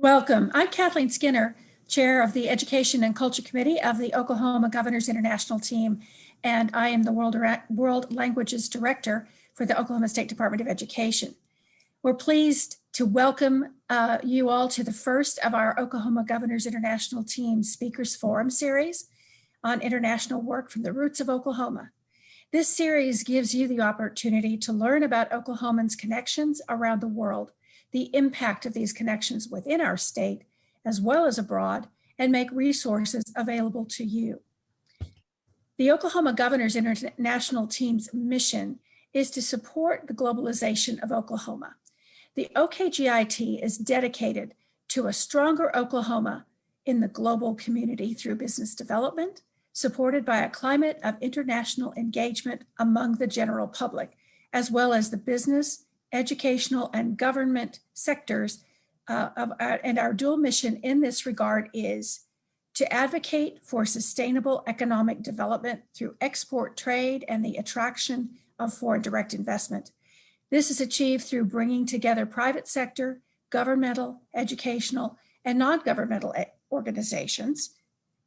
Welcome. I'm Kathleen Skinner, Chair of the Education and Culture Committee of the Oklahoma Governors International Team, and I am the World Languages Director for the Oklahoma State Department of Education. We're pleased to welcome you all to the first of our Oklahoma Governors International Team Speakers Forum series on international work from the roots of Oklahoma. This series gives you the opportunity to learn about Oklahomans' connections around the world, the impact of these connections within our state, as well as abroad, and make resources available to you. The Oklahoma Governors International Team's mission is to support the globalization of Oklahoma. The OKGIT is dedicated to a stronger Oklahoma in the global community through business development, supported by a climate of international engagement among the general public, as well as the business, educational, and government sectors and our dual mission in this regard is to advocate for sustainable economic development through export trade and the attraction of foreign direct investment. This is achieved through bringing together private sector, governmental, educational, and non-governmental organizations,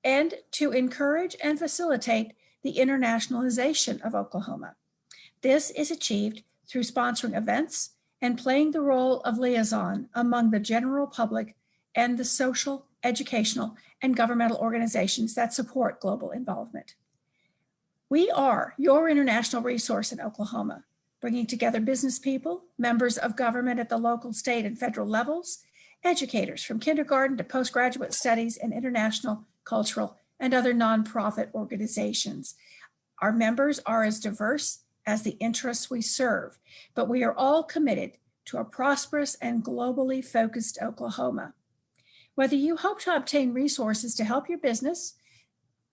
and to encourage and facilitate the internationalization of Oklahoma. This is achieved through sponsoring events and playing the role of liaison among the general public and the social, educational, and governmental organizations that support global involvement. We are your international resource in Oklahoma, bringing together business people, members of government at the local, state, and federal levels, educators from kindergarten to postgraduate studies, and international, cultural, and other nonprofit organizations. Our members are as diverse as the interests we serve, but we are all committed to a prosperous and globally focused Oklahoma. Whether you hope to obtain resources to help your business,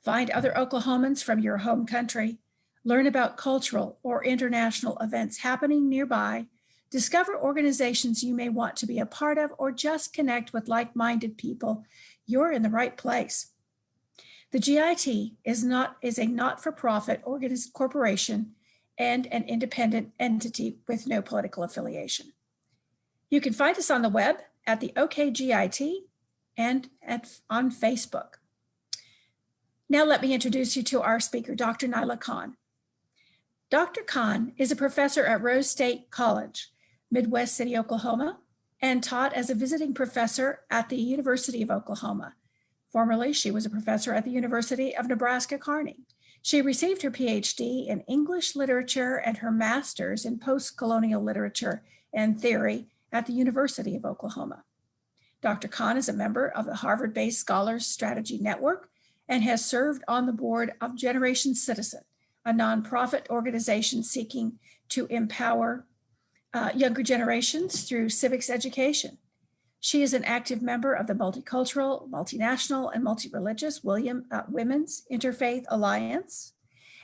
find other Oklahomans from your home country, learn about cultural or international events happening nearby, discover organizations you may want to be a part of, or just connect with like-minded people, you're in the right place. The GIT is a not-for-profit corporation and an independent entity with no political affiliation. You can find us on the web at the OKGIT and on Facebook. Now let me introduce you to our speaker, Dr. Nyla Khan. Dr. Khan is a professor at Rose State College, Midwest City, Oklahoma, and taught as a visiting professor at the University of Oklahoma. Formerly, she was a professor at the University of Nebraska-Kearney. She received her PhD in English literature and her master's in post-colonial literature and theory at the University of Oklahoma. Dr. Khan is a member of the Harvard-based Scholars Strategy Network and has served on the board of Generation Citizen, a nonprofit organization seeking to empower younger generations through civics education. She is an active member of the Multicultural, Multinational, and Multireligious Women's Interfaith Alliance,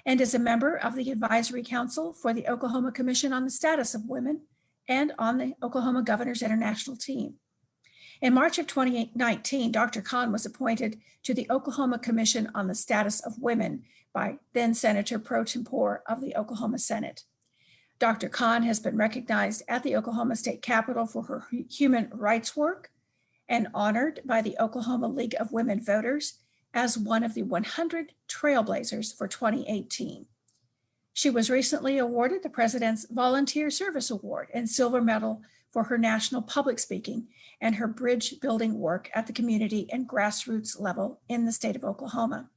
and is a member of the Advisory Council for the Oklahoma Commission on the Status of Women and on the Oklahoma Governors International Team. In March of 2019, Dr. Khan was appointed to the Oklahoma Commission on the Status of Women by then Senator Pro Tempore of the Oklahoma Senate. Dr. Khan has been recognized at the Oklahoma State Capitol for her human rights work and honored by the Oklahoma League of Women Voters as one of the 100 Trailblazers for 2018. She was recently awarded the President's Volunteer Service Award and Silver Medal for her national public speaking and her bridge building work at the community and grassroots level in the state of Oklahoma.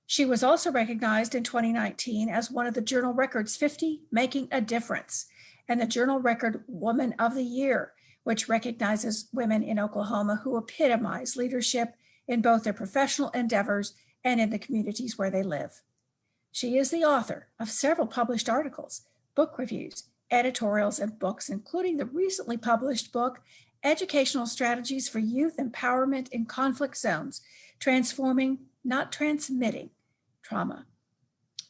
She was also recognized in 2019 as one of the Journal Record's 50 Making a Difference and the Journal Record Woman of the Year, which recognizes women in Oklahoma who epitomize leadership in both their professional endeavors and in the communities where they live. She is the author of several published articles, book reviews, editorials, and books, including the recently published book, Educational Strategies for Youth Empowerment in Conflict Zones, Transforming, Not Transmitting Trauma.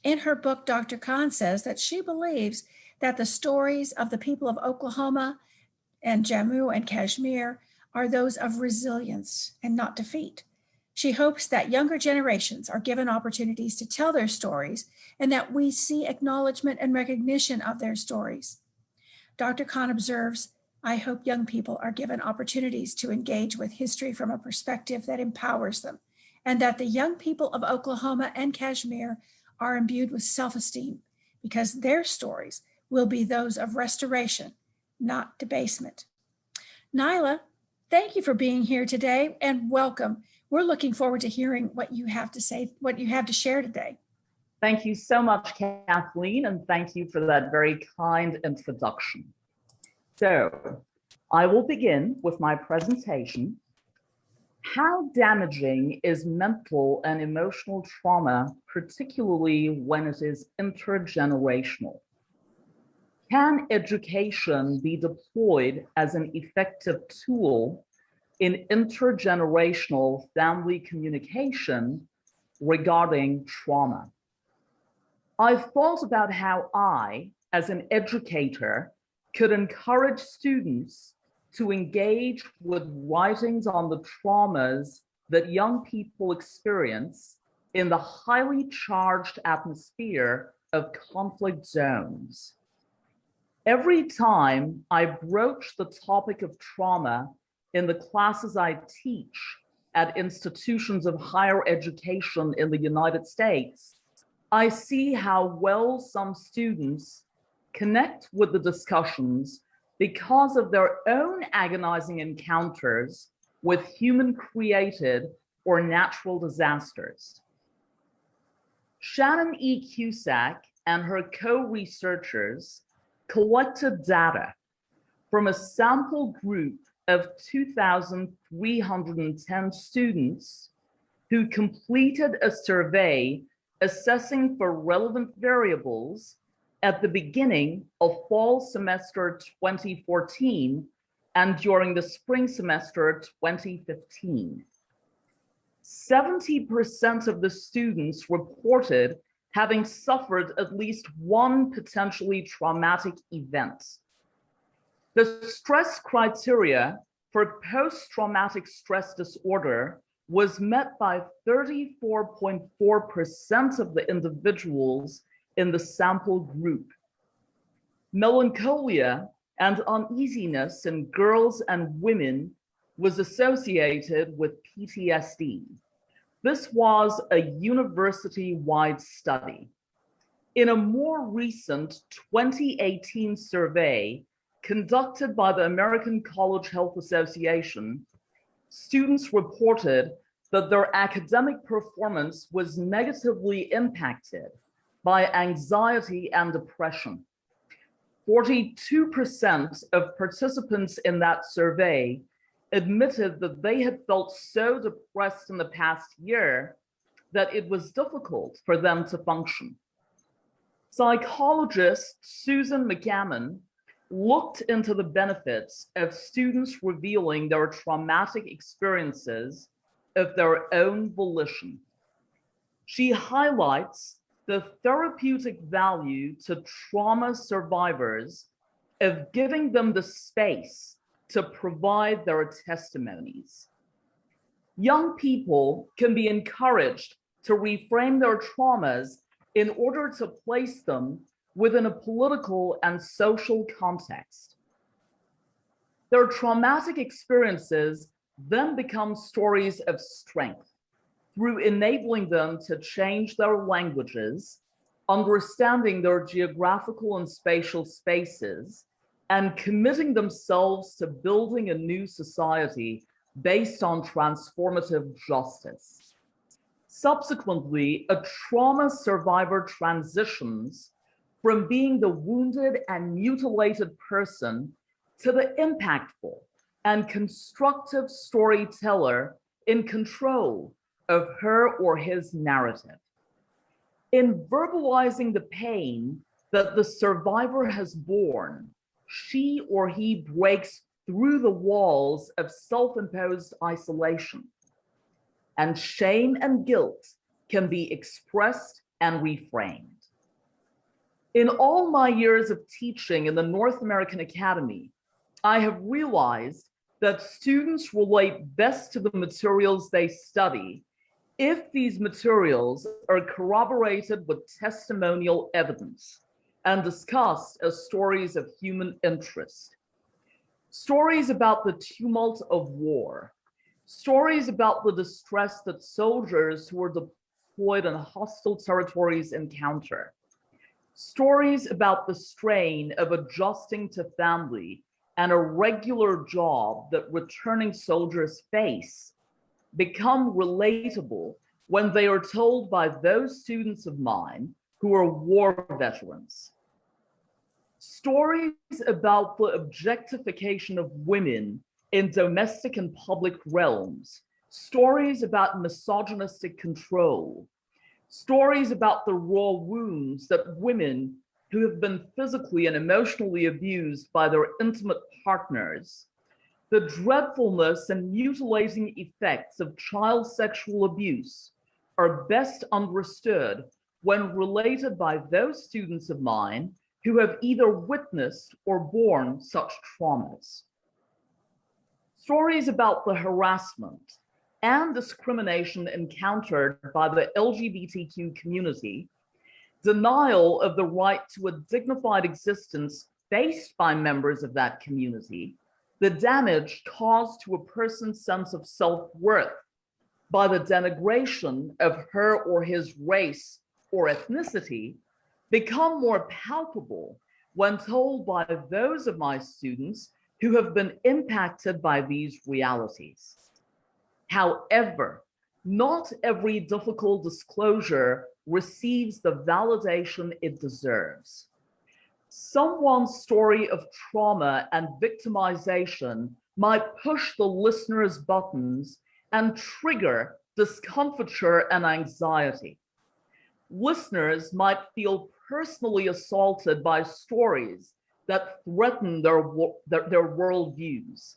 In her book, Dr. Khan says that she believes that the stories of the people of Oklahoma and Jammu and Kashmir are those of resilience and not defeat. She hopes that younger generations are given opportunities to tell their stories and that we see acknowledgement and recognition of their stories. Dr. Khan observes I hope young people are given opportunities to engage with history from a perspective that empowers them, and that the young people of Oklahoma and Kashmir are imbued with self-esteem, because their stories will be those of restoration, not debasement. Nyla, thank you for being here today, and welcome. We're looking forward to hearing what you have to say, what you have to share today. Thank you so much, Kathleen, and thank you for that very kind introduction. So, I will begin with my presentation. How damaging is mental and emotional trauma, particularly when it is intergenerational? Can education be deployed as an effective tool in intergenerational family communication regarding trauma? I've thought about how I, as an educator, could encourage students to engage with writings on the traumas that young people experience in the highly charged atmosphere of conflict zones. Every time I broach the topic of trauma in the classes I teach at institutions of higher education in the United States, I see how well some students connect with the discussions because of their own agonizing encounters with human-created or natural disasters. Shannon E. Cusack and her co-researchers collected data from a sample group of 2,310 students who completed a survey assessing for relevant variables at the beginning of fall semester 2014 and during the spring semester 2015. 70% of the students reported having suffered at least one potentially traumatic event. The stress criteria for post-traumatic stress disorder was met by 34.4% of the individuals in the sample group. Melancholia and uneasiness in girls and women was associated with PTSD. This was a university-wide study. In a more recent 2018 survey conducted by the American College Health Association, students reported that their academic performance was negatively impacted by anxiety and depression. 42% of participants in that survey admitted that they had felt so depressed in the past year that it was difficult for them to function. Psychologist Susan McCammon looked into the benefits of students revealing their traumatic experiences of their own volition. She highlights the therapeutic value to trauma survivors of giving them the space to provide their testimonies. Young people can be encouraged to reframe their traumas in order to place them within a political and social context. Their traumatic experiences then become stories of strength through enabling them to change their languages, understanding their geographical and spatial spaces, and committing themselves to building a new society based on transformative justice. Subsequently, a trauma survivor transitions from being the wounded and mutilated person to the impactful and constructive storyteller in control of her or his narrative. In verbalizing the pain that the survivor has borne, she or he breaks through the walls of self-imposed isolation, and shame and guilt can be expressed and reframed. In all my years of teaching in the North American Academy, I have realized that students relate best to the materials they study if these materials are corroborated with testimonial evidence and discussed as stories of human interest. stories about the tumult of war, stories about the distress that soldiers who are deployed in hostile territories encounter, stories about the strain of adjusting to family and a regular job that returning soldiers face become relatable when they are told by those students of mine who are war veterans. Stories about the objectification of women in domestic and public realms, stories about misogynistic control, stories about the raw wounds that women who have been physically and emotionally abused by their intimate partners, the dreadfulness and mutilating effects of child sexual abuse are best understood when related by those students of mine who have either witnessed or borne such traumas. Stories about the harassment and discrimination encountered by the LGBTQ community, denial of the right to a dignified existence faced by members of that community, the damage caused to a person's sense of self-worth by the denigration of her or his race or ethnicity become more palpable when told by those of my students who have been impacted by these realities. However, not every difficult disclosure receives the validation it deserves. Someone's story of trauma and victimization might push the listener's buttons and trigger discomfiture and anxiety. Listeners might feel personally assaulted by stories that threaten their worldviews.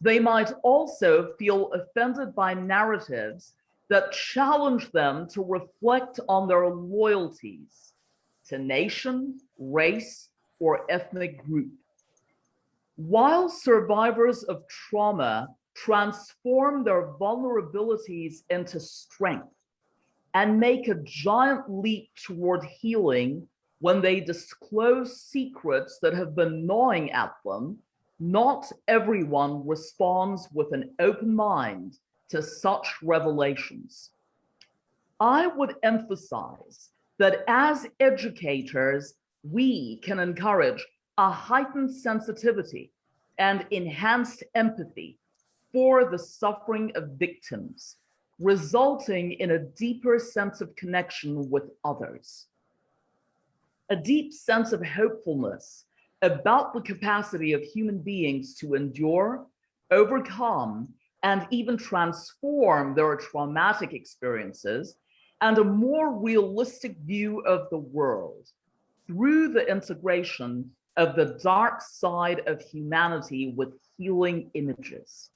They might also feel offended by narratives that challenge them to reflect on their loyalties to nation, race, or ethnic group. While survivors of trauma transform their vulnerabilities into strength and make a giant leap toward healing when they disclose secrets that have been gnawing at them, not everyone responds with an open mind to such revelations. I would emphasize that as educators, we can encourage a heightened sensitivity and enhanced empathy for the suffering of victims, resulting in a deeper sense of connection with others. A deep sense of hopefulness about the capacity of human beings to endure, overcome, and even transform their traumatic experiences, and a more realistic view of the world through the integration of the dark side of humanity with healing images.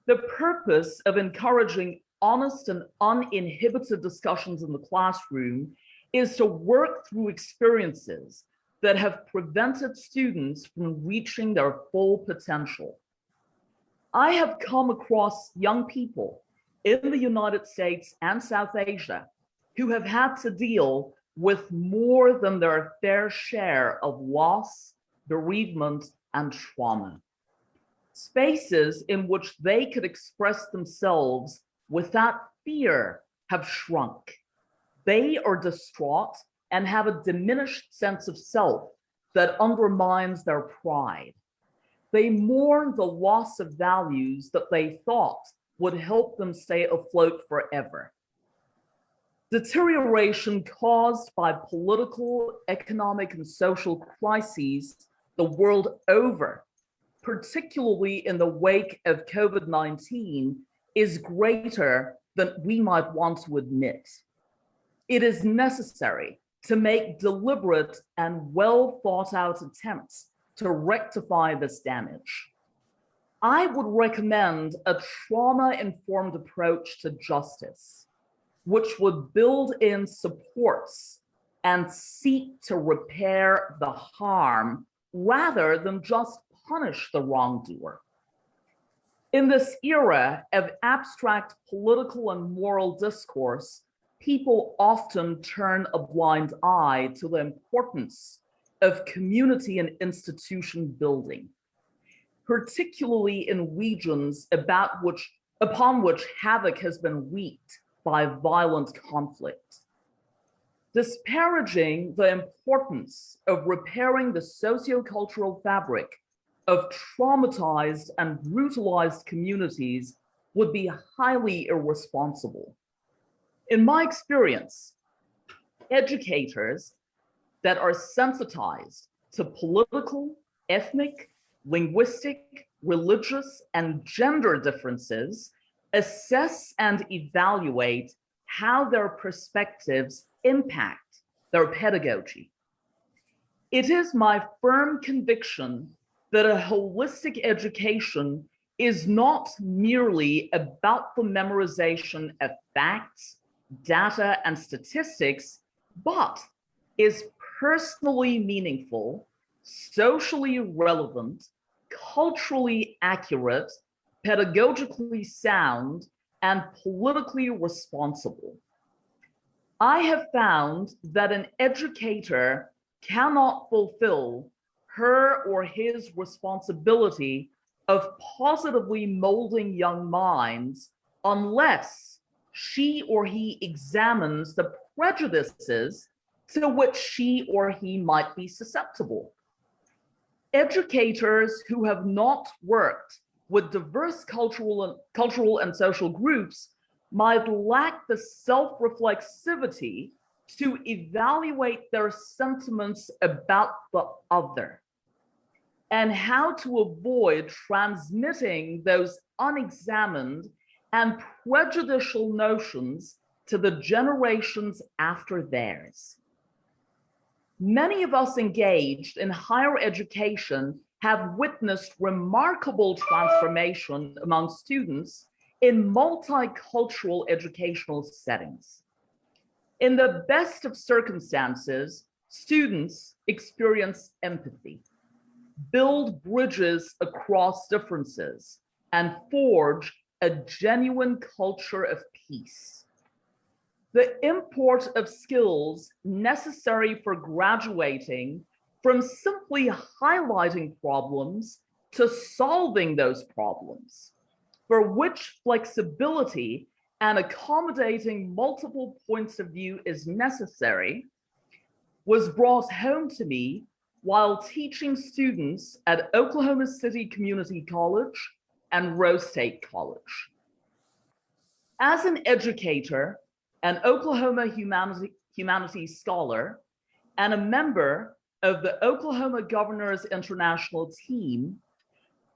The purpose of encouraging honest and uninhibited discussions in the classroom is to work through experiences that have prevented students from reaching their full potential. I have come across young people in the United States and South Asia who have had to deal with more than their fair share of loss, bereavement, and trauma. Spaces in which they could express themselves without fear have shrunk. They are distraught and have a diminished sense of self that undermines their pride. They mourn the loss of values that they thought would help them stay afloat forever. Deterioration caused by political, economic, and social crises the world over, particularly in the wake of COVID-19, is greater than we might want to admit. It is necessary to make deliberate and well thought out attempts to rectify this damage. I would recommend a trauma-informed approach to justice, which would build in supports and seek to repair the harm rather than just punish the wrongdoer. In this era of abstract political and moral discourse, people often turn a blind eye to the importance of community and institution building. particularly in regions upon which havoc has been wreaked by violent conflict. Disparaging the importance of repairing the sociocultural fabric of traumatized and brutalized communities would be highly irresponsible. In my experience, educators that are sensitized to political, ethnic, linguistic, religious, and gender differences assess and evaluate how their perspectives impact their pedagogy. It is my firm conviction that a holistic education is not merely about the memorization of facts, data, and statistics, but is personally meaningful, socially relevant, culturally accurate, pedagogically sound, and politically responsible. I have found that an educator cannot fulfill her or his responsibility of positively molding young minds unless she or he examines the prejudices to which she or he might be susceptible. Educators who have not worked with diverse cultural and social groups might lack the self-reflexivity to evaluate their sentiments about the other and how to avoid transmitting those unexamined and prejudicial notions to the generations after theirs. Many of us engaged in higher education have witnessed remarkable transformation among students in multicultural educational settings. In the best of circumstances, students experience empathy, build bridges across differences, and forge a genuine culture of peace. The import of skills necessary for graduating from simply highlighting problems to solving those problems, for which flexibility and accommodating multiple points of view is necessary, was brought home to me while teaching students at Oklahoma City Community College and Rose State College. As an educator, an Oklahoma humanities scholar, and a member of the Oklahoma Governors International Team,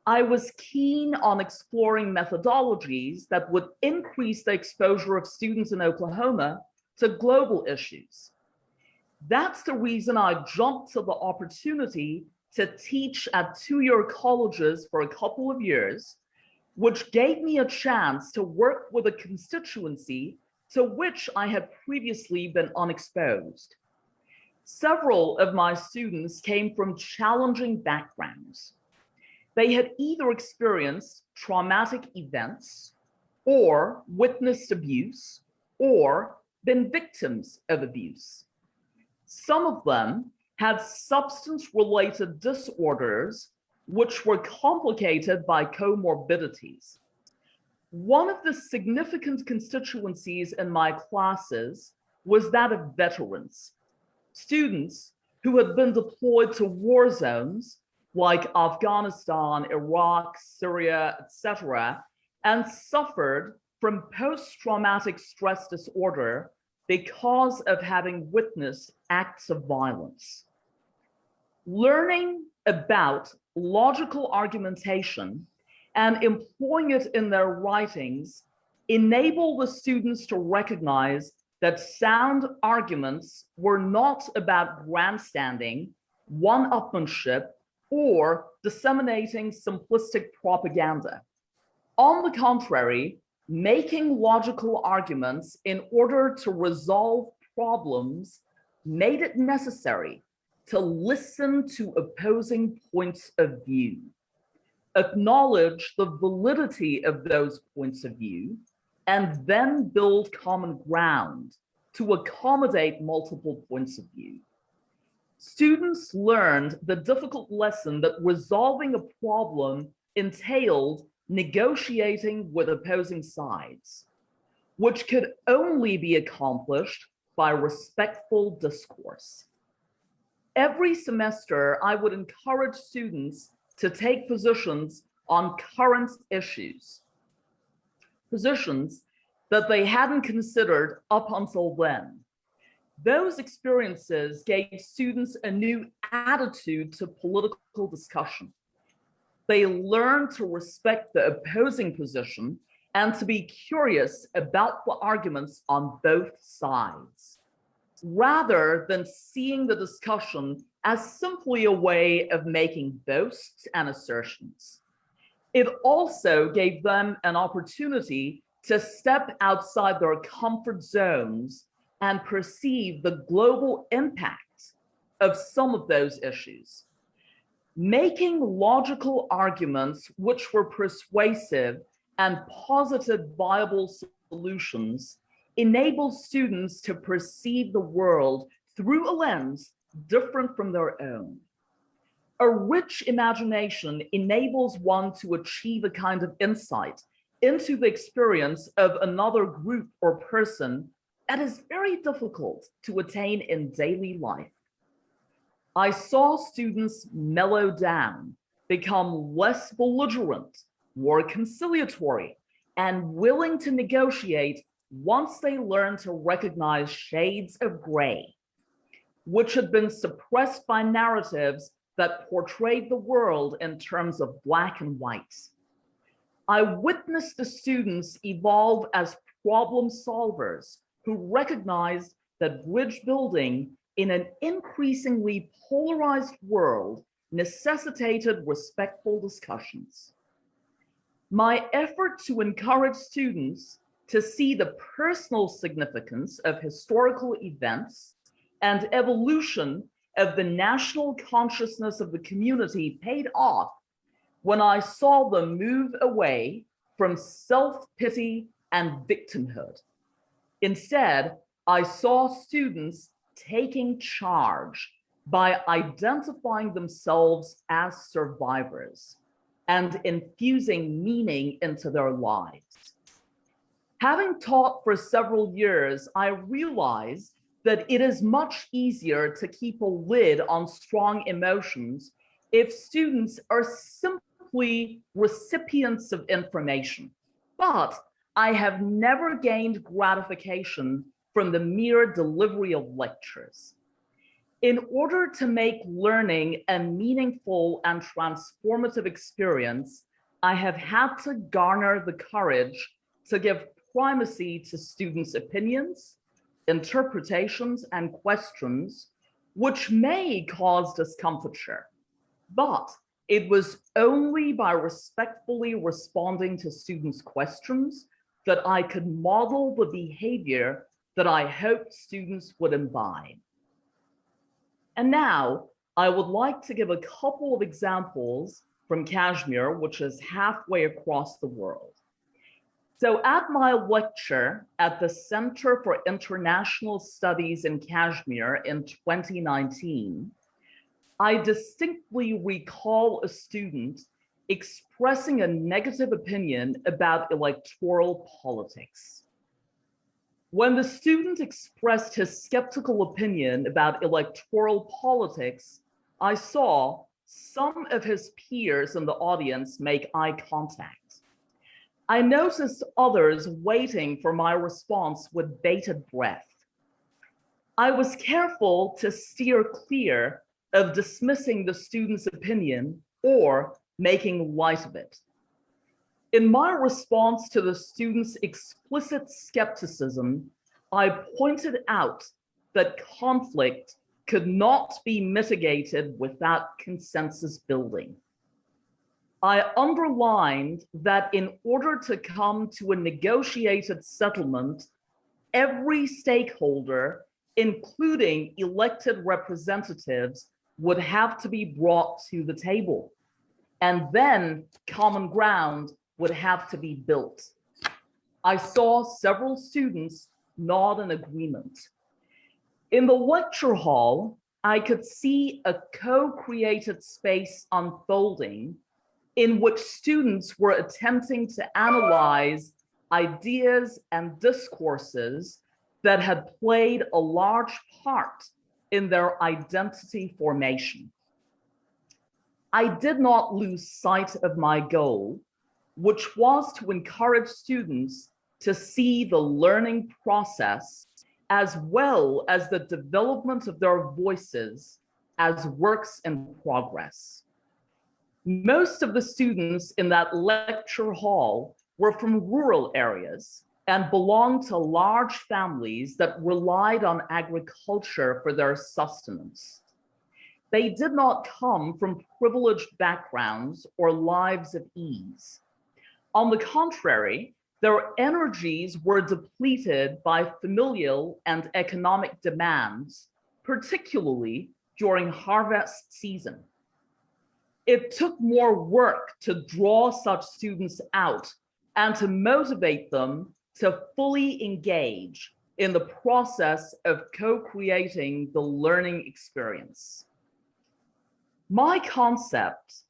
I was keen on exploring methodologies that would increase the exposure of students in Oklahoma to global issues. That's the reason I jumped to the opportunity to teach at two-year colleges for a couple of years, which gave me a chance to work with a constituency to which I had previously been unexposed. Several of my students came from challenging backgrounds. They had either experienced traumatic events, or witnessed abuse, or been victims of abuse. Some of them had substance-related disorders which were complicated by comorbidities. One of the significant constituencies in my classes was that of veterans, students who had been deployed to war zones like Afghanistan, Iraq, Syria, etc., and suffered from post-traumatic stress disorder because of having witnessed acts of violence. Learning about logical argumentation and employing it in their writings enable the students to recognize that sound arguments were not about grandstanding, one-upmanship, or disseminating simplistic propaganda. On the contrary, making logical arguments in order to resolve problems made it necessary to listen to opposing points of view, acknowledge the validity of those points of view, and then build common ground to accommodate multiple points of view. Students learned the difficult lesson that resolving a problem entailed negotiating with opposing sides, which could only be accomplished by respectful discourse. Every semester, I would encourage students to take positions on current issues, positions that they hadn't considered up until then. Those experiences gave students a new attitude to political discussion. They learned to respect the opposing position and to be curious about the arguments on both sides, rather than seeing the discussion as simply a way of making boasts and assertions. It also gave them an opportunity to step outside their comfort zones and perceive the global impact of some of those issues. Making logical arguments which were persuasive and posited viable solutions enables students to perceive the world through a lens different from their own. A rich imagination enables one to achieve a kind of insight into the experience of another group or person that is very difficult to attain in daily life. I saw students mellow down, become less belligerent, more conciliatory, and willing to negotiate once they learned to recognize shades of gray, which had been suppressed by narratives that portrayed the world in terms of black and white. I witnessed the students evolve as problem solvers who recognized that bridge building in an increasingly polarized world necessitated respectful discussions. My effort to encourage students to see the personal significance of historical events and evolution of the national consciousness of the community paid off when I saw them move away from self-pity and victimhood. Instead, I saw students taking charge by identifying themselves as survivors and infusing meaning into their lives. Having taught for several years, I realized that it is much easier to keep a lid on strong emotions if students are simply recipients of information. But I have never gained gratification from the mere delivery of lectures. In order to make learning a meaningful and transformative experience, I have had to garner the courage to give primacy to students' opinions, interpretations, and questions, which may cause discomfiture. But it was only by respectfully responding to students' questions that I could model the behavior that I hoped students would imbibe. And now I would like to give a couple of examples from Kashmir, which is halfway across the world. So at my lecture at the Center for International Studies in Kashmir in 2019, I distinctly recall a student expressing a negative opinion about electoral politics. When the student expressed his skeptical opinion about electoral politics, I saw some of his peers in the audience make eye contact. I noticed others waiting for my response with bated breath. I was careful to steer clear of dismissing the student's opinion or making light of it. In my response to the student's explicit skepticism, I pointed out that conflict could not be mitigated without consensus building. I underlined that in order to come to a negotiated settlement, every stakeholder, including elected representatives, would have to be brought to the table. And then common ground would have to be built. I saw several students nod in agreement. In the lecture hall, I could see a co-created space unfolding in which students were attempting to analyze ideas and discourses that had played a large part in their identity formation. I did not lose sight of my goal, which was to encourage students to see the learning process as well as the development of their voices as works in progress. Most of the students in that lecture hall were from rural areas and belonged to large families that relied on agriculture for their sustenance. They did not come from privileged backgrounds or lives of ease. On the contrary, their energies were depleted by familial and economic demands, particularly during harvest season. It took more work to draw such students out and to motivate them to fully engage in the process of co-creating the learning experience. My concept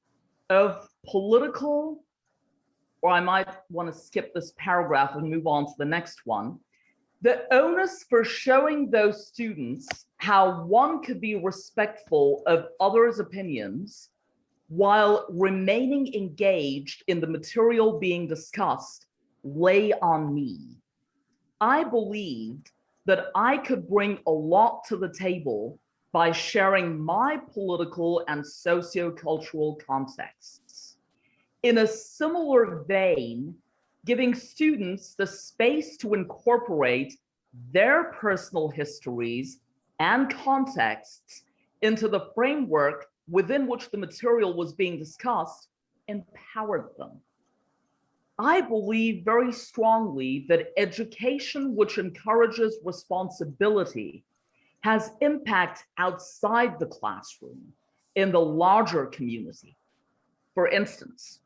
of political, or I might want to skip this paragraph and move on to the next one, the onus for showing those students how one could be respectful of others' opinions while remaining engaged in the material being discussed lay on me. I believed that I could bring a lot to the table by sharing my political and sociocultural contexts. In a similar vein, giving students the space to incorporate their personal histories and contexts into the framework within which the material was being discussed empowered them. I believe very strongly that education which encourages responsibility has impact outside the classroom in the larger community. For instance,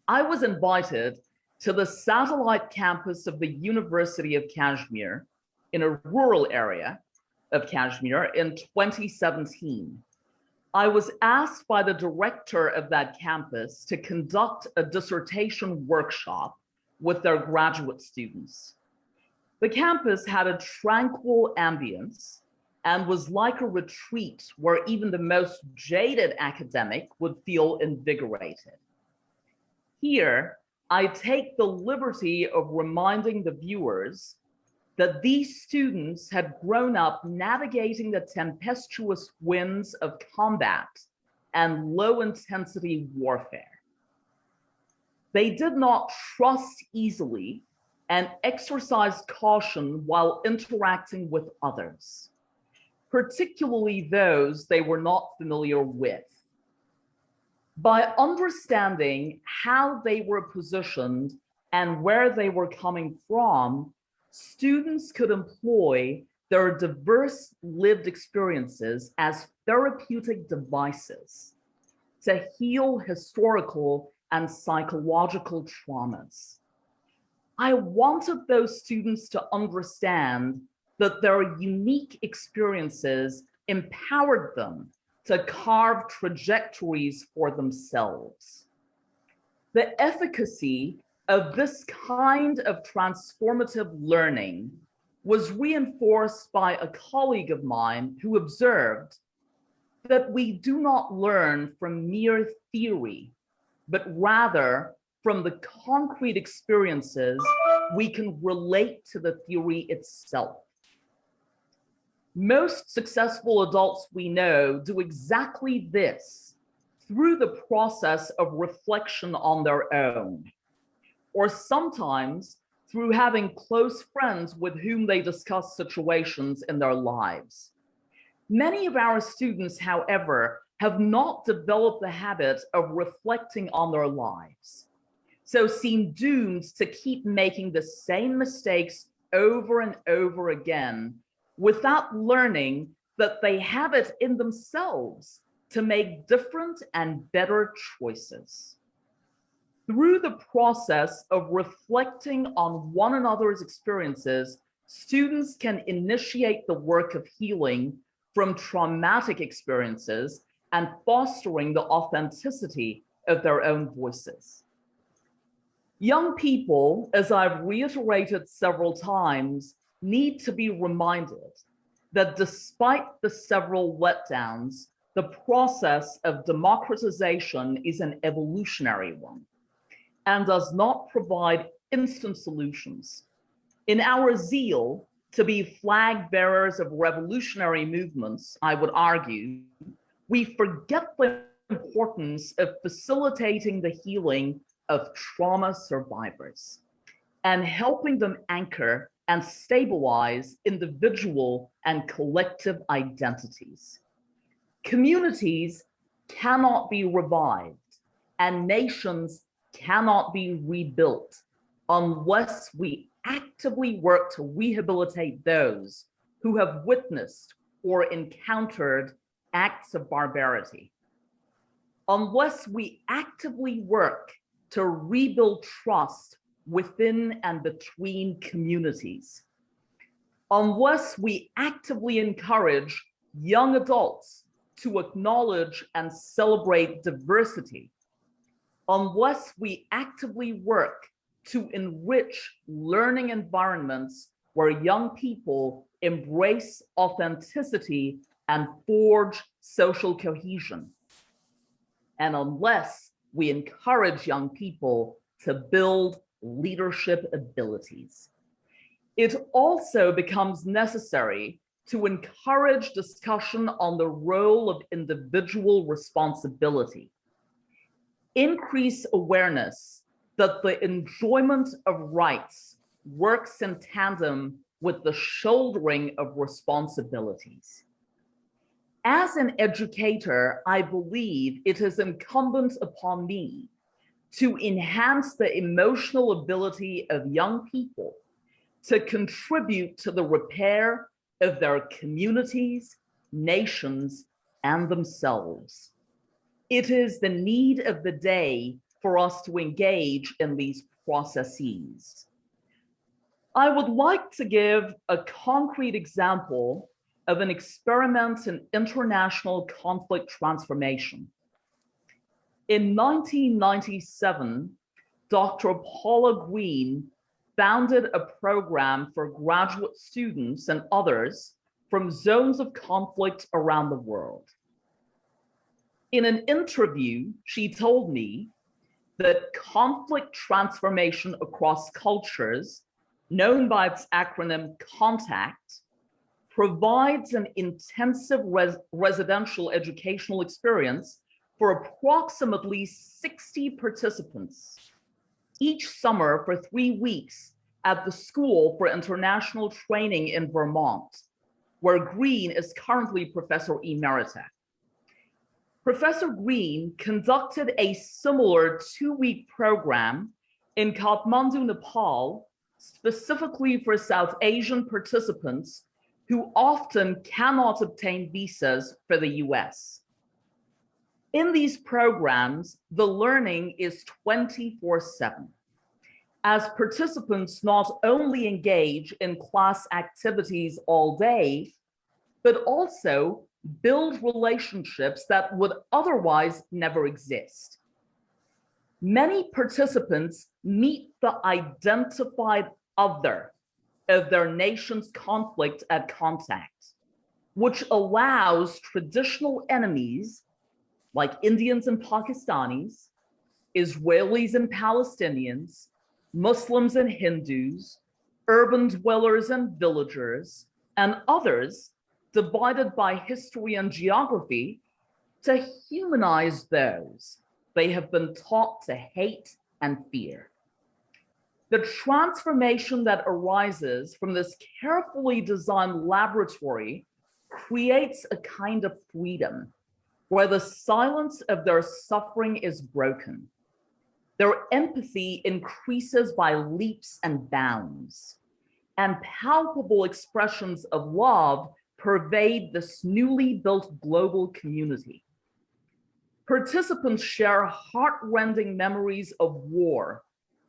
I was invited to the satellite campus of the University of Kashmir in a rural area of Kashmir in 2017. I was asked by the director of that campus to conduct a dissertation workshop with their graduate students. The campus had a tranquil ambience and was like a retreat where even the most jaded academic would feel invigorated. Here, I take the liberty of reminding the viewers that these students had grown up navigating the tempestuous winds of combat and low-intensity warfare. They did not trust easily and exercised caution while interacting with others, particularly those they were not familiar with. By understanding how they were positioned and where they were coming from, students could employ their diverse lived experiences as therapeutic devices to heal historical and psychological traumas. I wanted those students to understand that their unique experiences empowered them to carve trajectories for themselves. The efficacy of this kind of transformative learning was reinforced by a colleague of mine who observed that we do not learn from mere theory, but rather from the concrete experiences we can relate to the theory itself. Most successful adults we know do exactly this through the process of reflection on their own, or sometimes through having close friends with whom they discuss situations in their lives. Many of our students, however, have not developed the habit of reflecting on their lives, so seem doomed to keep making the same mistakes over and over again without learning that they have it in themselves to make different and better choices. Through the process of reflecting on one another's experiences, students can initiate the work of healing from traumatic experiences and fostering the authenticity of their own voices. Young people, as I've reiterated several times, need to be reminded that despite the several letdowns, the process of democratization is an evolutionary one and does not provide instant solutions. In our zeal to be flag bearers of revolutionary movements, I would argue, we forget the importance of facilitating the healing of trauma survivors and helping them anchor and stabilize individual and collective identities. Communities cannot be revived and nations cannot be rebuilt unless we actively work to rehabilitate those who have witnessed or encountered acts of barbarity. Unless we actively work to rebuild trust within and between communities. Unless we actively encourage young adults to acknowledge and celebrate diversity. Unless we actively work to enrich learning environments where young people embrace authenticity and forge social cohesion. And unless we encourage young people to build leadership abilities. It also becomes necessary to encourage discussion on the role of individual responsibility. Increase awareness that the enjoyment of rights works in tandem with the shouldering of responsibilities. As an educator, I believe it is incumbent upon me to enhance the emotional ability of young people to contribute to the repair of their communities, nations, and themselves. It is the need of the day for us to engage in these processes. I would like to give a concrete example of an experiment in international conflict transformation. In 1997, Dr. Paula Green founded a program for graduate students and others from zones of conflict around the world. In an interview, she told me that conflict transformation across cultures, known by its acronym CONTACT, provides an intensive residential educational experience for approximately 60 participants each summer for 3 weeks at the School for International Training in Vermont, where Green is currently Professor Emerita. Professor Green conducted a similar 2-week program in Kathmandu, Nepal, specifically for South Asian participants who often cannot obtain visas for the US. In these programs, the learning is 24/7, as participants not only engage in class activities all day, but also build relationships that would otherwise never exist. Many participants meet the identified other of their nation's conflict at contact, which allows traditional enemies like Indians and Pakistanis, Israelis and Palestinians, Muslims and Hindus, urban dwellers and villagers, and others divided by history and geography to humanize those they have been taught to hate and fear. The transformation that arises from this carefully designed laboratory creates a kind of freedom where the silence of their suffering is broken. Their empathy increases by leaps and bounds, and palpable expressions of love pervade this newly built global community. Participants share heart-rending memories of war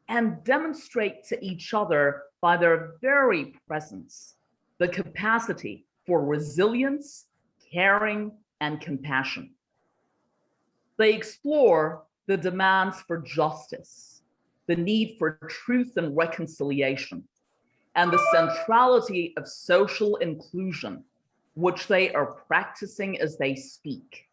and demonstrate to each other by their very presence the capacity for resilience, caring, and compassion. They explore the demands for justice, the need for truth and reconciliation, and the centrality of social inclusion, which they are practicing as they speak.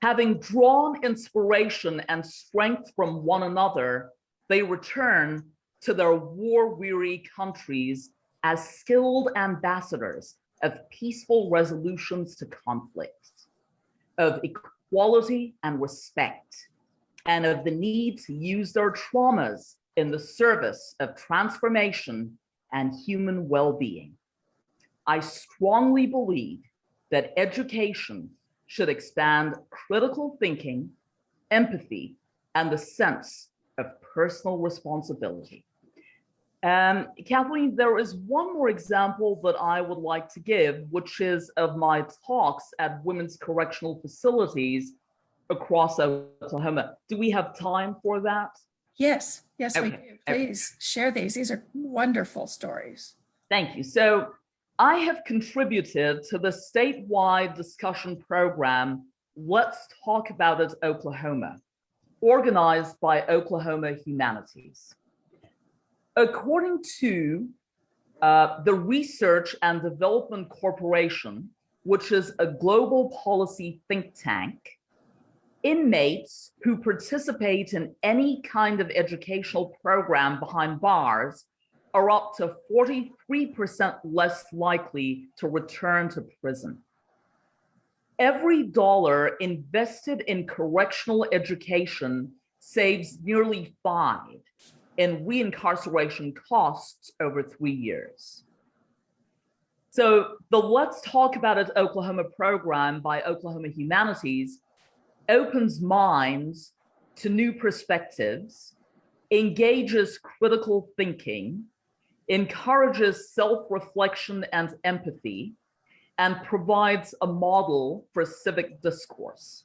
Having drawn inspiration and strength from one another, they return to their war-weary countries as skilled ambassadors of peaceful resolutions to conflict, of equality and respect, and of the need to use their traumas in the service of transformation and human well-being. I strongly believe that education should expand critical thinking, empathy, and the sense of personal responsibility. Kathleen, there is one more example that I would like to give, which is of my talks at women's correctional facilities across Oklahoma. Do we have time for that? Yes, yes, Okay. we do. Please share these. These are wonderful stories. Thank you. So I have contributed to the statewide discussion program, Let's Talk About It Oklahoma, organized by Oklahoma Humanities. According to the Research and Development Corporation, which is a global policy think tank, inmates who participate in any kind of educational program behind bars are up to 43% less likely to return to prison. Every dollar invested in correctional education saves nearly 5 in reincarceration costs over 3 years. So the Let's Talk About It Oklahoma program by Oklahoma Humanities opens minds to new perspectives, engages critical thinking, encourages self-reflection and empathy, and provides a model for civic discourse.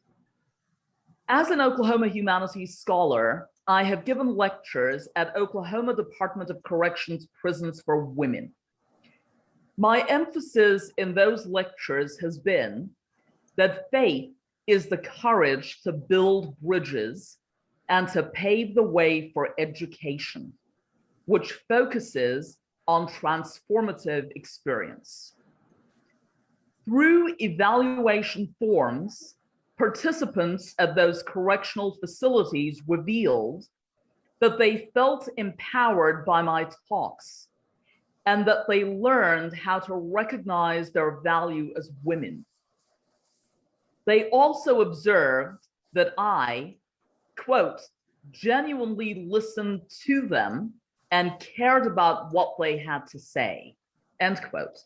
As an Oklahoma Humanities scholar, I have given lectures at Oklahoma Department of Corrections Prisons for Women. My emphasis in those lectures has been that faith is the courage to build bridges and to pave the way for education, which focuses on transformative experience. Through evaluation forms, participants at those correctional facilities revealed that they felt empowered by my talks and that they learned how to recognize their value as women. They also observed that I, quote, genuinely listened to them and cared about what they had to say, end quote.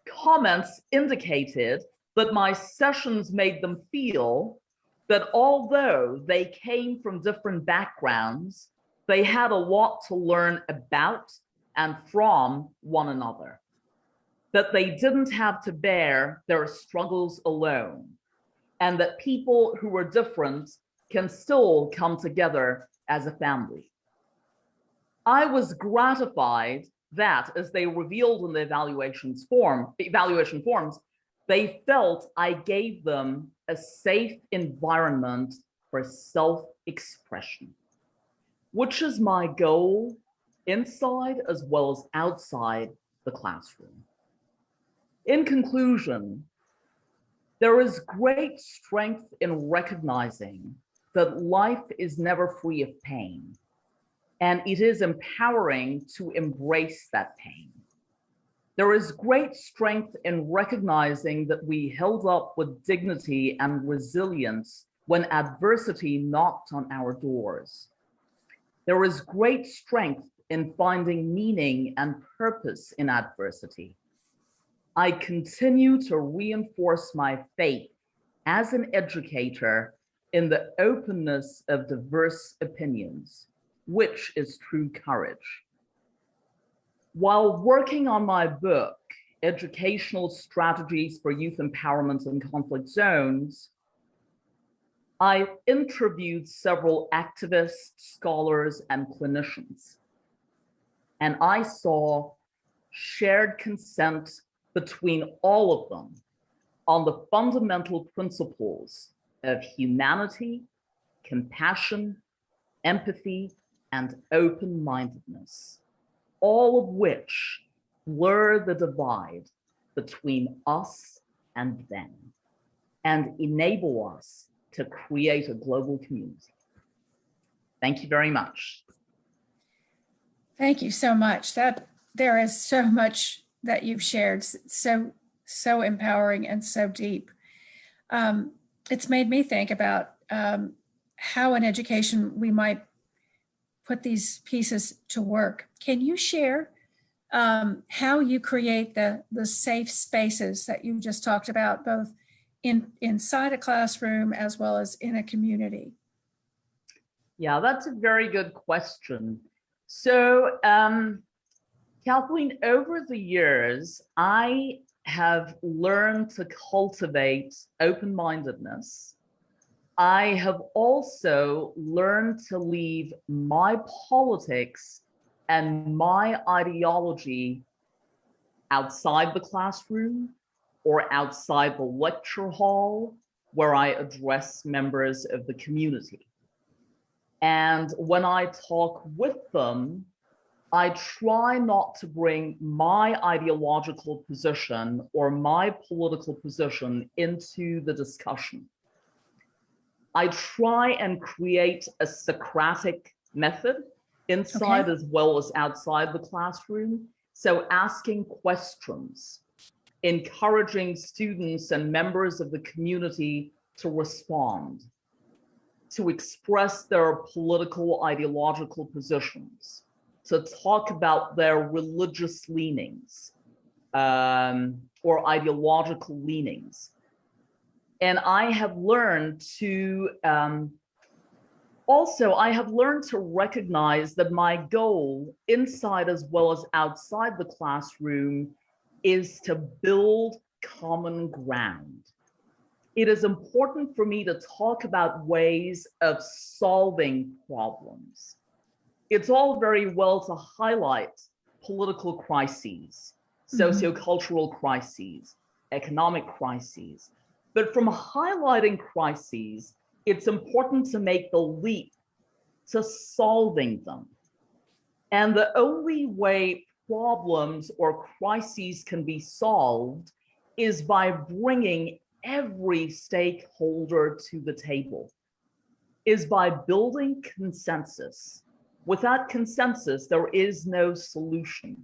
Comments indicated that my sessions made them feel that although they came from different backgrounds, they had a lot to learn about and from one another, that they didn't have to bear their struggles alone, and that people who were different can still come together as a family. I was gratified that, as they revealed in the evaluation forms, they felt I gave them a safe environment for self-expression, which is my goal inside as well as outside the classroom. In conclusion, there is great strength in recognizing that life is never free of pain, and it is empowering to embrace that pain. There is great strength in recognizing that we held up with dignity and resilience when adversity knocked on our doors. There is great strength in finding meaning and purpose in adversity. I continue to reinforce my faith as an educator in the openness of diverse opinions, which is true courage. While working on my book, Educational Strategies for Youth Empowerment in Conflict Zones, I interviewed several activists, scholars, and clinicians, and I saw shared consent between all of them on the fundamental principles of humanity, compassion, empathy, and open-mindedness, all of which blur the divide between us and them and enable us to create a global community. Thank you very much. Thank you so much. There is so much that you've shared, so empowering and so deep. It's made me think about how in education we might put these pieces to work. Can you share how you create the safe spaces that you just talked about, both inside a classroom as well as in a community? Yeah, that's a very good question. So, Kathleen, over the years, I have learned to cultivate open-mindedness. I have also learned to leave my politics and my ideology outside the classroom or outside the lecture hall where I address members of the community. And when I talk with them, I try not to bring my ideological position or my political position into the discussion. I try and create a Socratic method inside as well as outside the classroom. So asking questions, encouraging students and members of the community to respond, to express their political, ideological positions, to talk about their religious leanings or ideological leanings. And I have learned to I have learned to recognize that my goal inside as well as outside the classroom is to build common ground. It is important for me to talk about ways of solving problems. It's all very well to highlight political crises, sociocultural crises, economic crises. But from highlighting crises, it's important to make the leap to solving them. And the only way problems or crises can be solved is by bringing every stakeholder to the table, is by building consensus. Without consensus, there is no solution.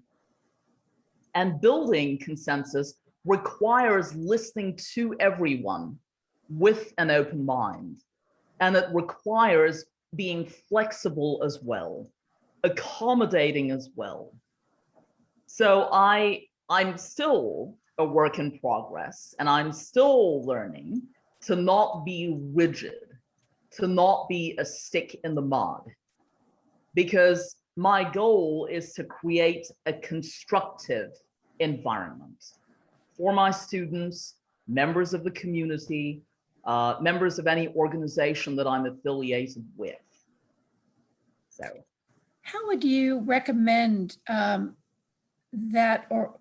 And building consensus requires listening to everyone with an open mind. And it requires being flexible as well, accommodating as well. So I'm still a work in progress, and I'm still learning to not be rigid, to not be a stick in the mud, because my goal is to create a constructive environment for my students, members of the community, members of any organization that I'm affiliated with. So, how would you recommend that, or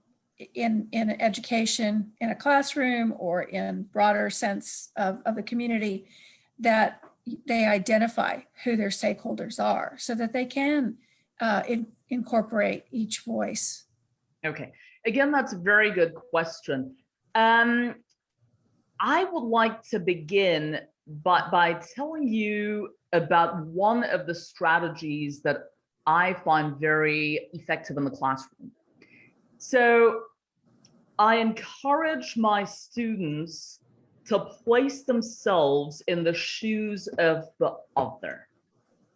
in education, in a classroom or in broader sense of the community, that they identify who their stakeholders are so that they can incorporate each voice? Okay, again, that's a very good question. I would like to begin by telling you about one of the strategies that I find very effective in the classroom. So I encourage my students to place themselves in the shoes of the other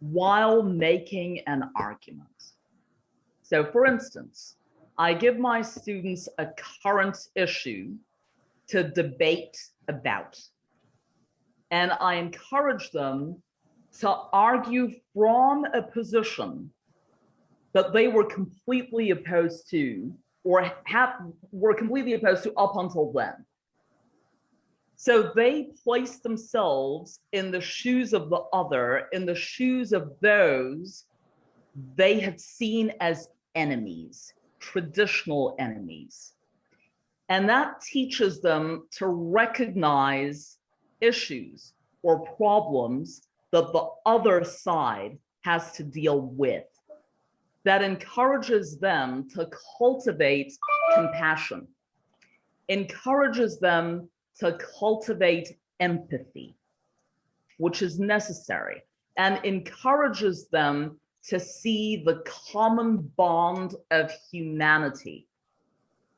while making an argument. So for instance, I give my students a current issue to debate about, and I encourage them to argue from a position that they were completely opposed to or were completely opposed to up until then. So they place themselves in the shoes of the other, in the shoes of those they had seen as enemies, traditional enemies. And that teaches them to recognize issues or problems that the other side has to deal with, that encourages them to cultivate compassion, encourages them to cultivate empathy, which is necessary, and encourages them to see the common bond of humanity,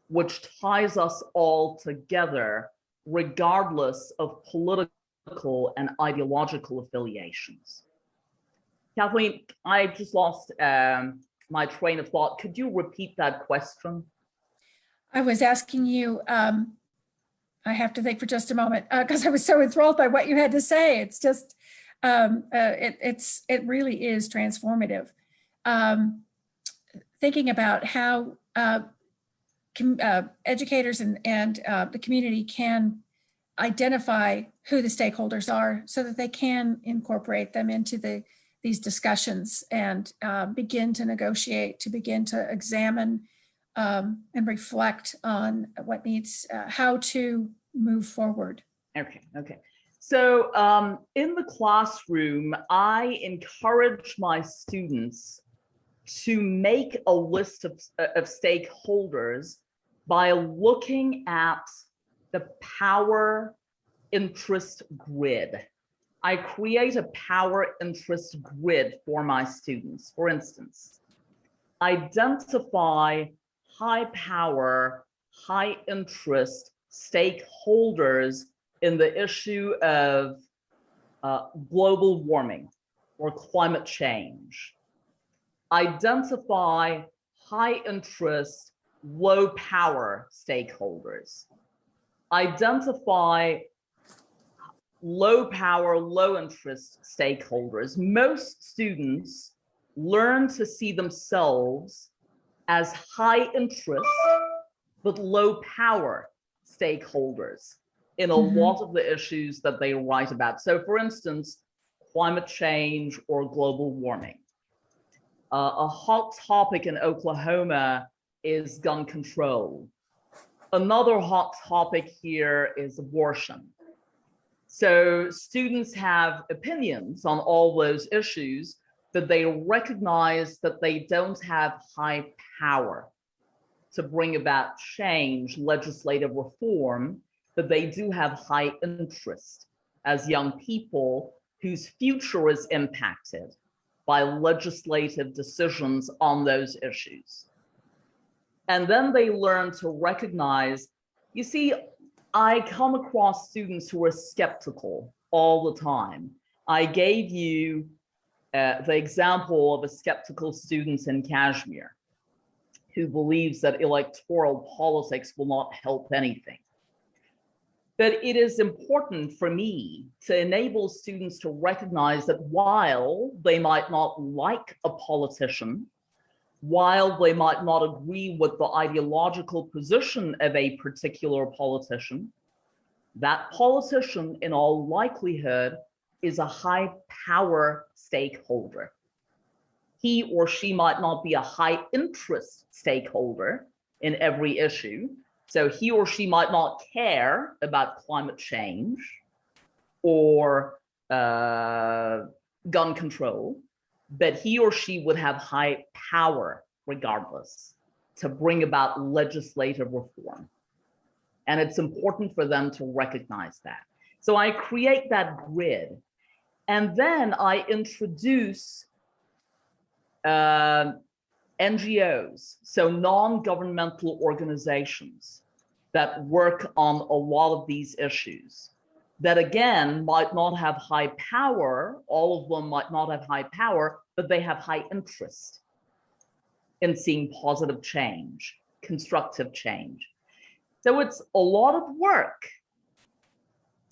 which ties us all together, regardless of political and ideological affiliations. Kathleen, I just lost my train of thought. Could you repeat that question? I was asking you, I have to think for just a moment, because I was so enthralled by what you had to say. It's just, it really is transformative. Thinking about how educators and the community can identify who the stakeholders are so that they can incorporate them into these discussions and begin to negotiate, to begin to examine and reflect on what needs, how to move forward. Okay. So in the classroom, I encourage my students to make a list of stakeholders by looking at the power interest grid. I create a power interest grid for my students. For instance, identify high power, high interest stakeholders in the issue of global warming or climate change. Identify high interest, low power stakeholders. Identify low power, low interest stakeholders. Most students learn to see themselves as high interest but low power stakeholders in a lot of the issues that they write about. So for instance, climate change or global warming. A hot topic in Oklahoma is gun control. Another hot topic here is abortion. So students have opinions on all those issues, but they recognize that they don't have high power to bring about change, legislative reform, but they do have high interest as young people whose future is impacted by legislative decisions on those issues. And then they learn to recognize, you see, I come across students who are skeptical all the time. I gave you the example of a skeptical student in Kashmir who believes that electoral politics will not help anything. But it is important for me to enable students to recognize that while they might not like a politician, while they might not agree with the ideological position of a particular politician, that politician in all likelihood is a high power stakeholder. He or she might not be a high interest stakeholder in every issue. So he or she might not care about climate change or gun control, but he or she would have high power regardless to bring about legislative reform. And it's important for them to recognize that. So I create that grid, and then I introduce NGOs, so non-governmental organizations that work on a lot of these issues that again might not have high power, all of them might not have high power, but they have high interest in seeing positive change, constructive change. So it's a lot of work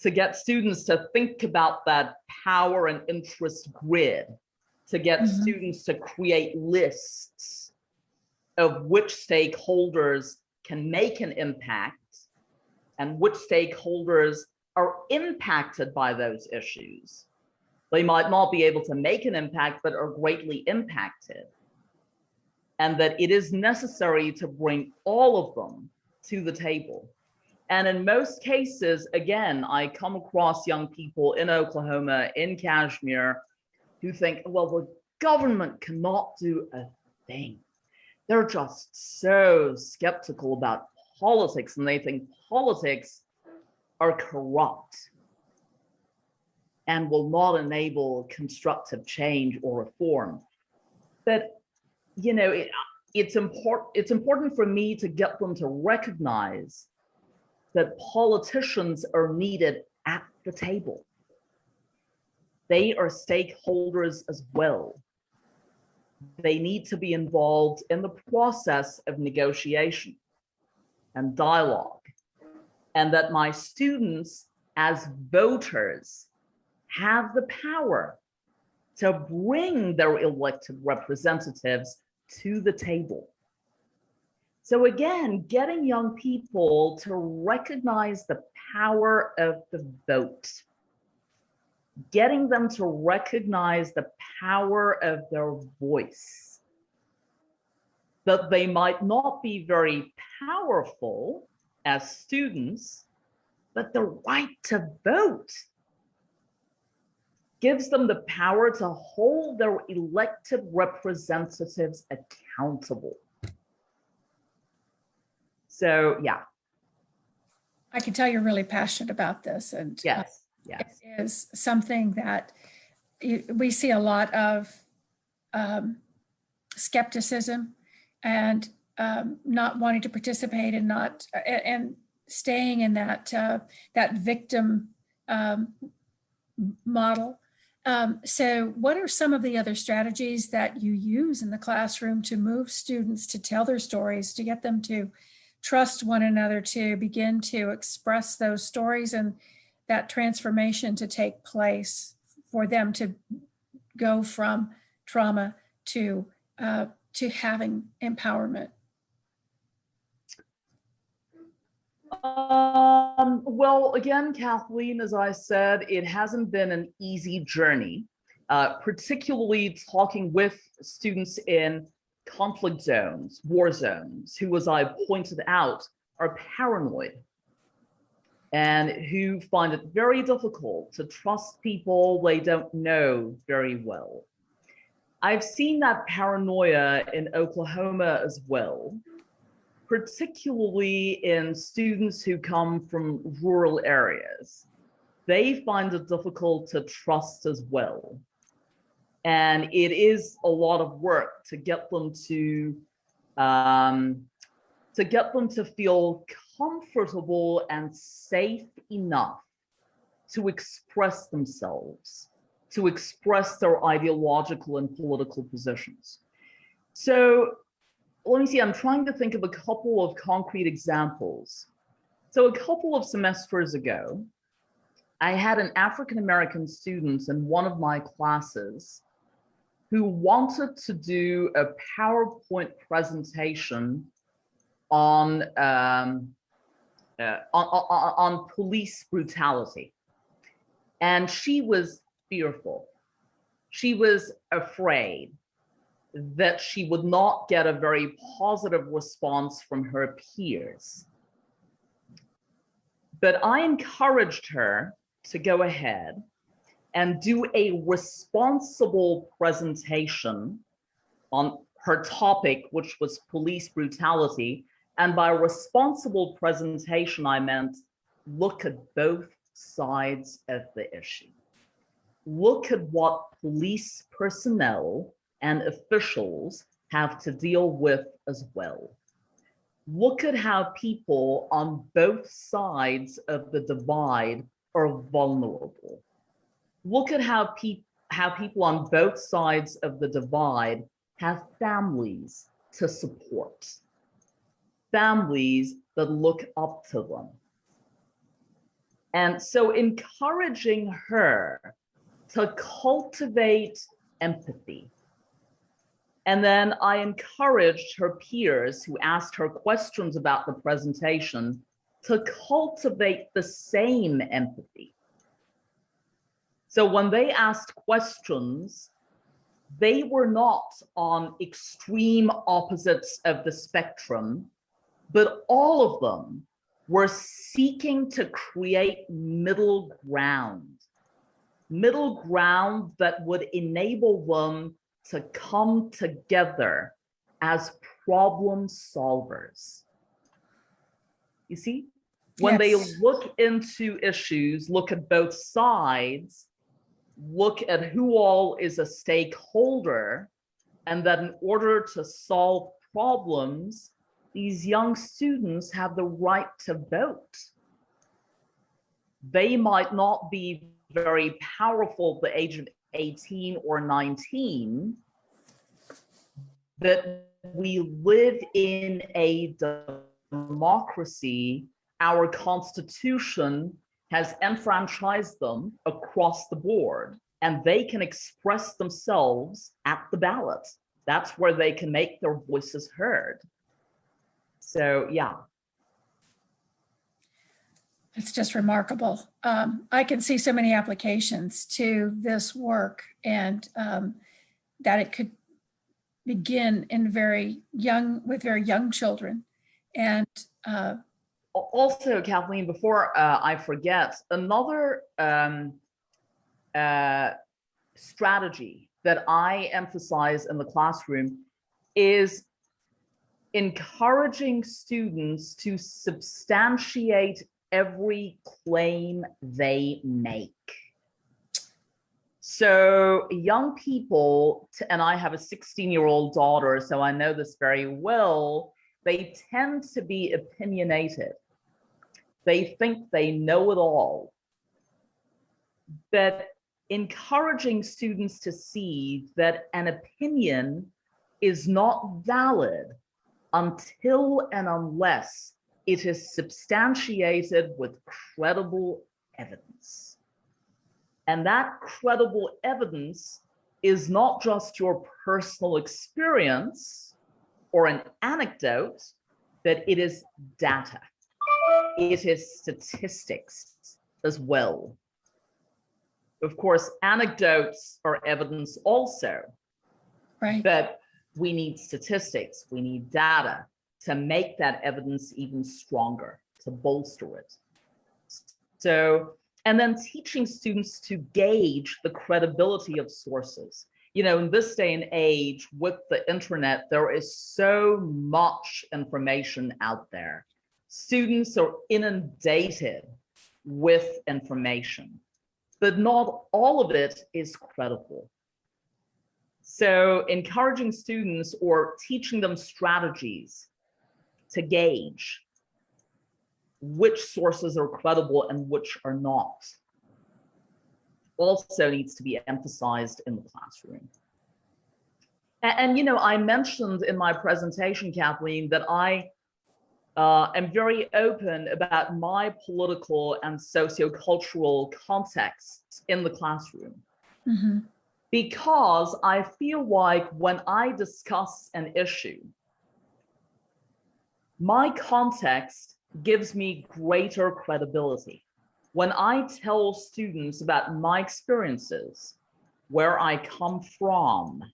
to get students to think about that power and interest grid, to get students to create lists of which stakeholders can make an impact and which stakeholders are impacted by those issues. They might not be able to make an impact, but are greatly impacted. And that it is necessary to bring all of them to the table. And in most cases, again, I come across young people in Oklahoma, in Kashmir, who think, well, the government cannot do a thing. They're just so skeptical about politics, and they think politics are corrupt and will not enable constructive change or reform. But, you know, it's important for me to get them to recognize that politicians are needed at the table. They are stakeholders as well. They need to be involved in the process of negotiation and dialogue, and that my students as voters have the power to bring their elected representatives to the table. So again, getting young people to recognize the power of the vote, getting them to recognize the power of their voice, that they might not be very powerful as students, but the right to vote gives them the power to hold their elected representatives accountable. So, yeah. I can tell you're really passionate about this, and yes. It is something that we see a lot of skepticism and not wanting to participate and staying in that victim model. So what are some of the other strategies that you use in the classroom to move students to tell their stories, to get them to trust one another, to begin to express those stories and that transformation to take place for them to go from trauma to having empowerment? Well, again, Kathleen, as I said, it hasn't been an easy journey, particularly talking with students in conflict zones, war zones, who, as I pointed out, are paranoid and who find it very difficult to trust people they don't know very well. I've seen that paranoia in Oklahoma as well, particularly in students who come from rural areas. They find it difficult to trust as well. And it is a lot of work to get them to feel comfortable and safe enough to express themselves, to express their ideological and political positions. So let me see, I'm trying to think of a couple of concrete examples. So a couple of semesters ago, I had an African-American student in one of my classes who wanted to do a PowerPoint presentation on police brutality. And she was fearful. She was afraid that she would not get a very positive response from her peers. But I encouraged her to go ahead and do a responsible presentation on her topic, which was police brutality. And by responsible presentation, I meant look at both sides of the issue. Look at what police personnel and officials have to deal with as well. Look at how people on both sides of the divide are vulnerable. Look at how people on both sides of the divide have families to support, families that look up to them. And so encouraging her to cultivate empathy. And then I encouraged her peers who asked her questions about the presentation to cultivate the same empathy. So when they asked questions, they were not on extreme opposites of the spectrum, but all of them We're seeking to create middle ground that would enable them to come together as problem solvers. You see, when they look into issues, look at both sides, look at who all is a stakeholder, and that in order to solve problems, these young students have the right to vote. They might not be very powerful at the age of 18 or 19, but we live in a democracy. Our Constitution has enfranchised them across the board, and they can express themselves at the ballot. That's where they can make their voices heard. So, yeah. It's just remarkable. I can see so many applications to this work, and that it could begin in with very young children. And also, Kathleen, before I forget, another strategy that I emphasize in the classroom is encouraging students to substantiate every claim they make. So young people, and I have a 16-year-old daughter, so I know this very well, they tend to be opinionated. They think they know it all. But encouraging students to see that an opinion is not valid until and unless it is substantiated with credible evidence. And that credible evidence is not just your personal experience or an anecdote, but it is data. It is statistics as well. Of course, anecdotes are evidence also, right. But we need statistics, we need data to make that evidence even stronger, to bolster it. So, and then teaching students to gauge the credibility of sources. You know, in this day and age with the internet, there is so much information out there. Students are inundated with information, but not all of it is credible. So encouraging students or teaching them strategies to gauge which sources are credible and which are not also needs to be emphasized in the classroom. And you know, I mentioned in my presentation, Kathleen, that I am very open about my political and sociocultural context in the classroom. Mm-hmm. Because I feel like when I discuss an issue, my context gives me greater credibility. When I tell students about my experiences, where I come from,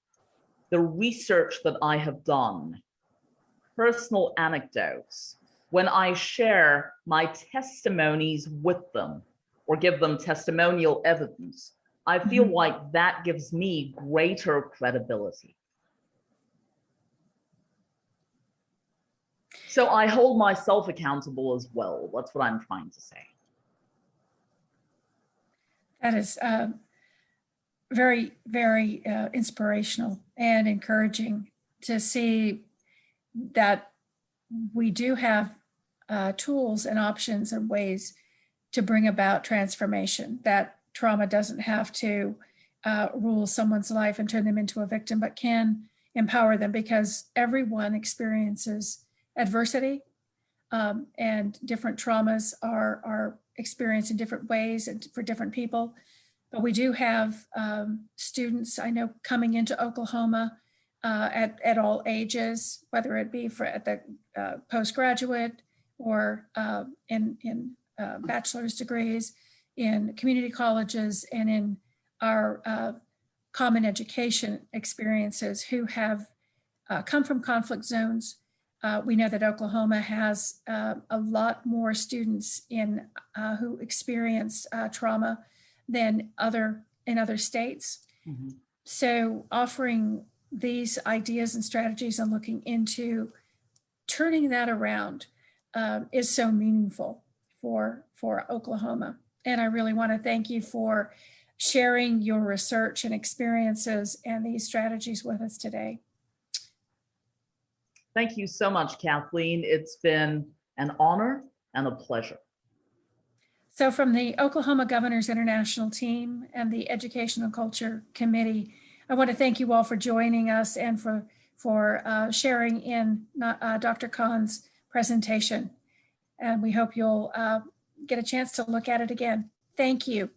the research that I have done, personal anecdotes, when I share my testimonies with them or give them testimonial evidence, I feel like that gives me greater credibility. So I hold myself accountable as well. That's what I'm trying to say. That is very, very inspirational and encouraging to see that we do have tools and options and ways to bring about transformation, that trauma doesn't have to rule someone's life and turn them into a victim, but can empower them, because everyone experiences adversity, and different traumas are experienced in different ways and for different people. But we do have students I know coming into Oklahoma at all ages, whether it be at the postgraduate or in bachelor's degrees, in community colleges, and in our common education experiences, who have come from conflict zones, We know that Oklahoma has a lot more students who experience trauma than in other states. Mm-hmm. So offering these ideas and strategies and looking into turning that around is so meaningful for Oklahoma. And I really want to thank you for sharing your research and experiences and these strategies with us today. Thank you so much, Kathleen. It's been an honor and a pleasure. So from the Oklahoma Governors International Team and the Education and Culture Committee, I want to thank you all for joining us and for sharing in Dr. Khan's presentation. And we hope you'll get a chance to look at it again. Thank you.